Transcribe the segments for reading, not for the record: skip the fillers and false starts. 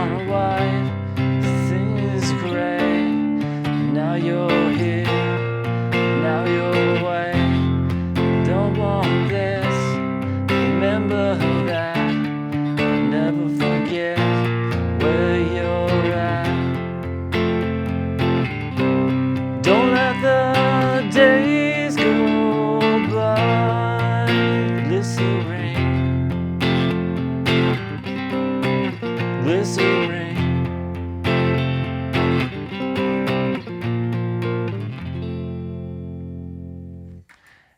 are white, things gray. Now you're here, now you're away. Don't want this, remember that. Never forget where you're at. Don't let the days go by. Glycerine, glycerine.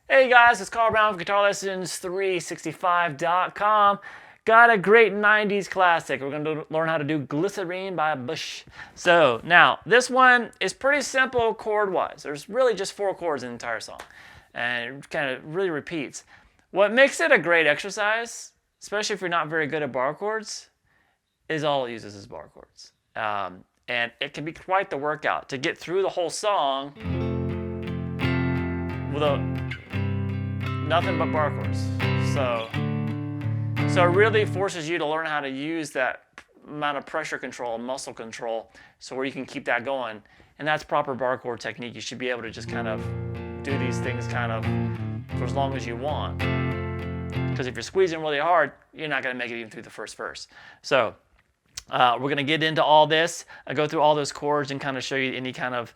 Hey guys, it's Carl Brown from GuitarLessons365.com. Got a great 90s classic. We're going to learn how to do Glycerine by Bush. So now, this one is pretty simple chord-wise. There's really just 4 chords in the entire song. And it kind of really repeats. What makes it a great exercise, especially if you're not very good at bar chords, is all it uses is bar chords. And it can be quite the workout to get through the whole song without nothing but bar chords. So it really forces you to learn how to use that amount of pressure control, muscle control, so where you can keep that going. And that's proper bar chord technique. You should be able to just kind of do these things kind of for as long as you want. Because if you're squeezing really hard, you're not going to make it even through the first verse. So we're going to get into all this. I go through all those chords and kind of show you any kind of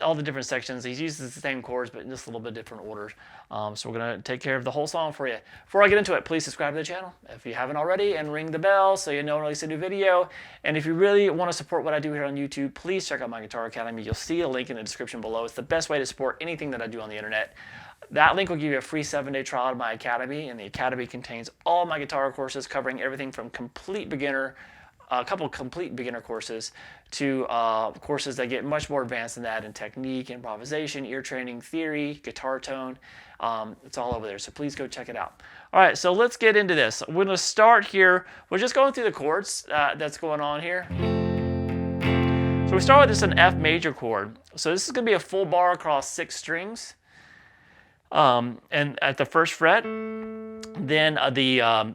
all the different sections. He uses the same chords, but in just a little bit different orders. So we're going to take care of the whole song for you. Before I get into it, please subscribe to the channel if you haven't already, and ring the bell so you know when I release a new video. And if you really want to support what I do here on YouTube, please check out my Guitar Academy. You'll see a link in the description below. It's the best way to support anything that I do on the internet. That link will give you a free 7-day trial of my Academy, and the Academy contains all my guitar courses covering everything from complete beginner, a couple complete beginner courses, to courses that get much more advanced than that in technique, improvisation, ear training, theory, guitar tone. It's all over there, so please go check it out. All right, so let's get into this. We're going to start here. We're just going through the chords that's going on here. So we start with this an F major chord. So this is going to be a full bar across 6 strings. And at the first fret, then the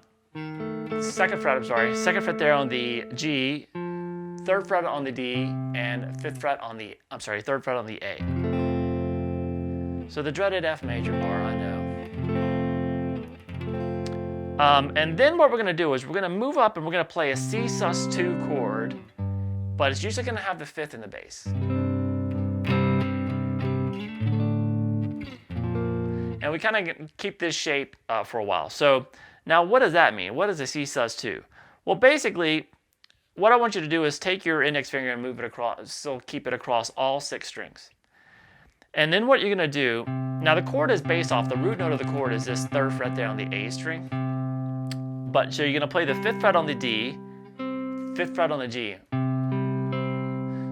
second fret there on the G, 3rd fret on the D, and 5th fret on the, 3rd fret on the A. So the dreaded F major bar, I know. And then what we're going to do is we're going to move up and we're going to play a C sus2 chord, but it's usually going to have the 5th in the bass. And we kind of keep this shape for a while. So now what does that mean? What is a C sus2? Well, basically, what I want you to do is take your index finger and move it across, still keep it across all 6 strings. And then what you're going to do, now the chord is based off, the root note of the chord is this 3rd fret there on the A string. But so you're going to play the 5th fret on the D, 5th fret on the G.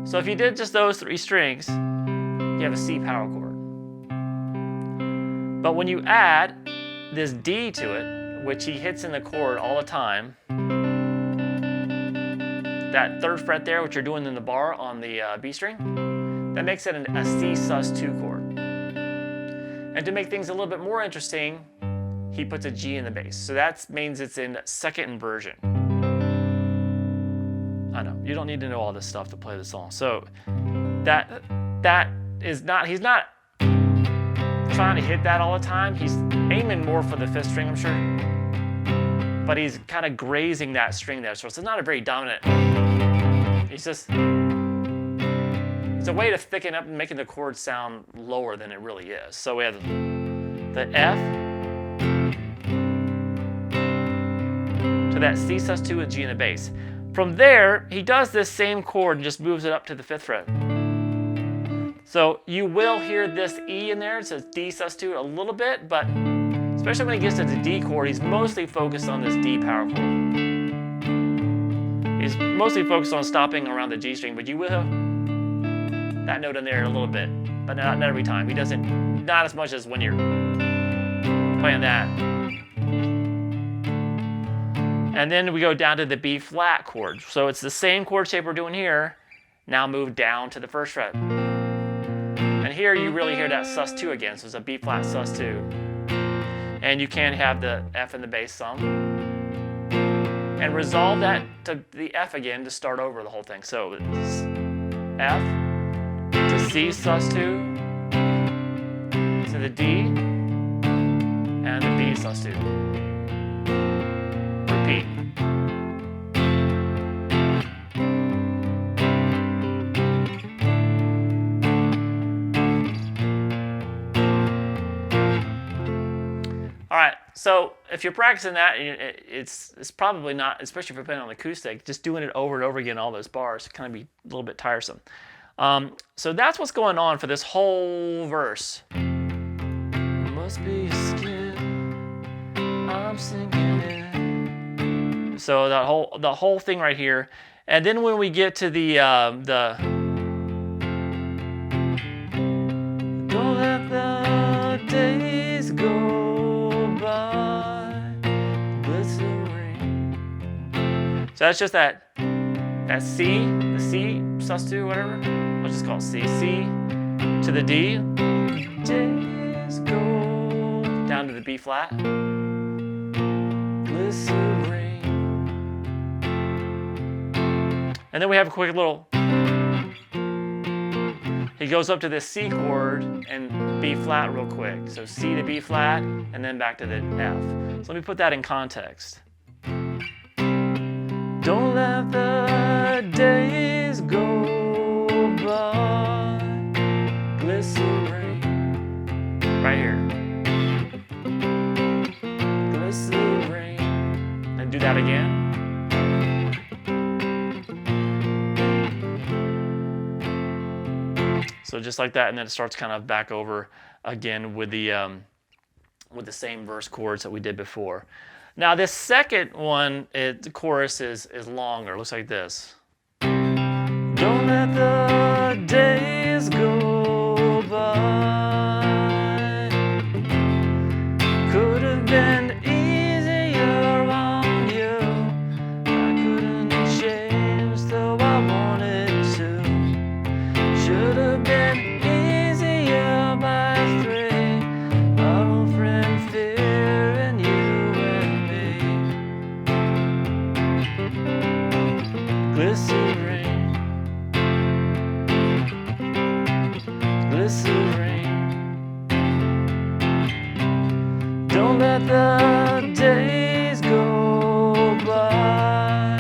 So if you did just those 3 strings, you have a C power chord. But when you add this D to it, which he hits in the chord all the time, that 3rd fret there, which you're doing in the bar on the B string, that makes it a C sus2 chord. And to make things a little bit more interesting, he puts a G in the bass. So that means it's in 2nd inversion. I know, you don't need to know all this stuff to play the song. So that is not, he's not trying to hit that all the time. He's aiming more for the 5th string, I'm sure. But he's kind of grazing that string there. So it's not a very dominant. It's just, it's a way to thicken up and making the chord sound lower than it really is. So we have the F to that C sus2 with G in the bass. From there, he does this same chord and just moves it up to the 5th fret. So you will hear this E in there. It says D sus2 a little bit, but especially when he gets to the D chord, he's mostly focused on this D power chord. He's mostly focused on stopping around the G string, but you will have that note in there a little bit, but not every time. He doesn't, not as much as when you're playing that. And then we go down to the B flat chord. So it's the same chord shape we're doing here, now move down to the 1st fret. And here you really hear that sus2 again, so it's a B flat sus2. And you can have the F in the bass some. and resolve that to the F again to start over the whole thing. So it's F to C sus2 to the D and the B sus2. Repeat. All right, so if you're practicing that, it's probably not, especially if you're playing on acoustic, just doing it over and over again, all those bars, kind of be a little bit tiresome. So that's what's going on for this whole verse. Must be your skin, I'm sinking in. So the whole thing right here, and then when we get to the don't let the days go. So that's just that C, the C sus2, whatever. Let's just call it C. C to the D. Days go down to the B flat. Glycerine. And then we have a quick little. He goes up to this C chord and B flat real quick. So C to B flat and then back to the F. So let me put that in context. Don't let the days go by. Glycerine. Right here. Glycerine. And do that again. So just like that, and then it starts kind of back over again with the same verse chords that we did before. Now this second one, the chorus is longer. It looks like this. Don't let the days go by. Could have been easier on you. I couldn't change though I wanted to. Should have been easier by 3. Our old friend Fear and you and me. Glycerine. Glycerine. Don't let the days go by.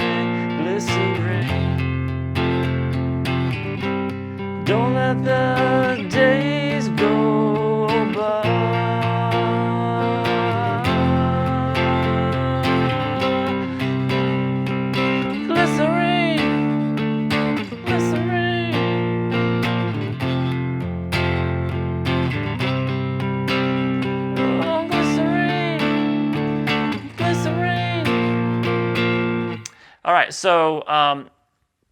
Glycerine. Don't let the days go by. Glycerine, glycerine. Oh, glycerine, glycerine. All right, so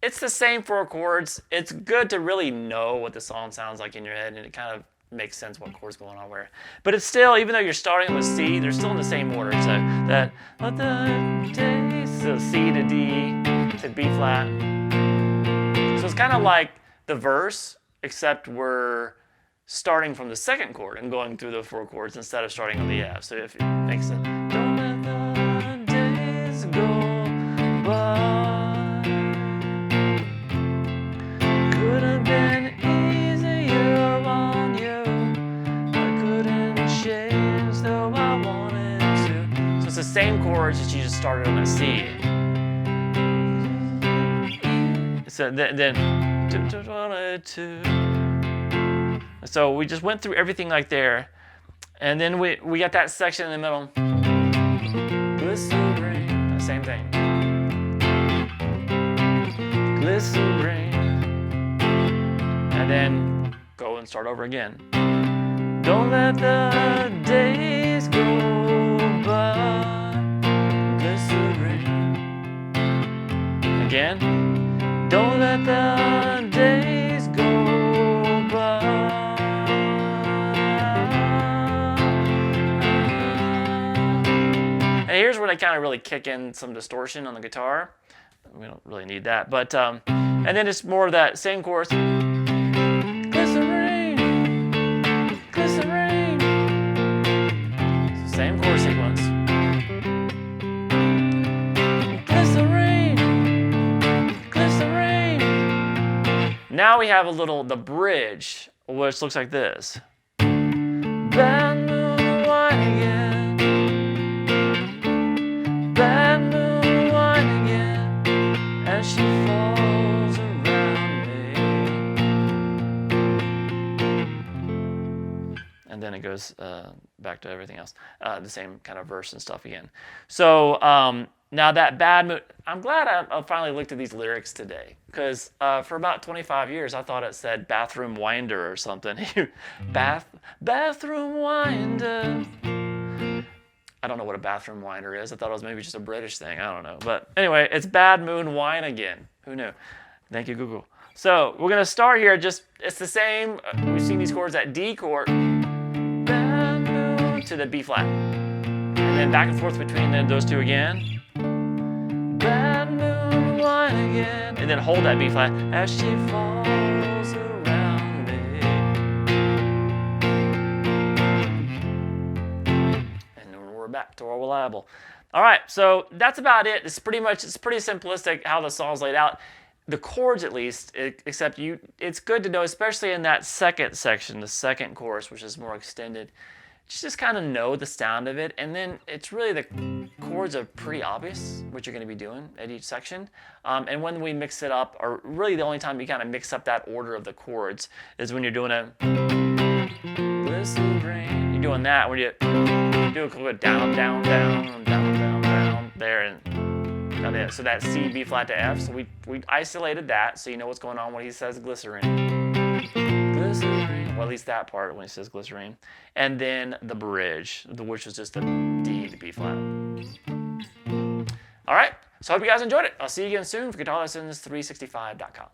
it's the same 4 chords. It's good to really know what the song sounds like in your head, and it kind of makes sense what chord's going on where. But it's still, even though you're starting with C, they're still in the same order. So that, let the days, so C to D to B flat. So it's kind of like the verse, except we're starting from the second chord and going through the 4 chords instead of starting on the F. So if it makes sense. Don't let the days go by. Could have been easier on you. I couldn't change though I wanted to. So it's the same chords as you just started on a C. So then so we just went through everything like there, and then we got that section in the middle. Glycerine, the same thing. Glycerine. And then go and start over again. Don't let the days go by. Glycerine. Again. Don't let the days go by. And here's where they kind of really kick in some distortion on the guitar. We don't really need that, but and then it's more of that same chorus. Glycerine, glycerine. Same chord sequence. Glycerine. Now we have the bridge, which looks like this. Bad moon wine again. Bad moon wine again. And she falls around me. And then it goes back to everything else. The same kind of verse and stuff again. So now that bad mood, I'm glad I finally looked at these lyrics today, because for about 25 years I thought it said bathroom winder or something. Bathroom winder. I don't know what a bathroom winder is. I thought it was maybe just a British thing. I don't know. But anyway, it's bad moon wine again. Who knew? Thank you, Google. So we're going to start here. It's the same. We've seen these chords at D chord, bad moon to the B flat. And then back and forth between those two again. Bad moon wine again. And then hold that B flat as she falls around me. And then we're back to our reliable. All right, so that's about it. It's pretty simplistic how the song's laid out. The chords, at least, except it's good to know, especially in that second section, the second chorus, which is more extended. Just kind of know the sound of it, and then it's really the chords are pretty obvious what you're going to be doing at each section. And when we mix it up, or really the only time you kind of mix up that order of the chords is when you're doing a Glycerine. You're doing that when you do a chord down, down, down, down, down, down, there, and there. So that C, B flat to F. So we isolated that, so you know what's going on when he says glycerine. Glycerine. Well, at least that part when he says glycerine. And then the bridge, which was just the D to B flat. All right, so I hope you guys enjoyed it. I'll see you again soon for GuitarLessons365.com.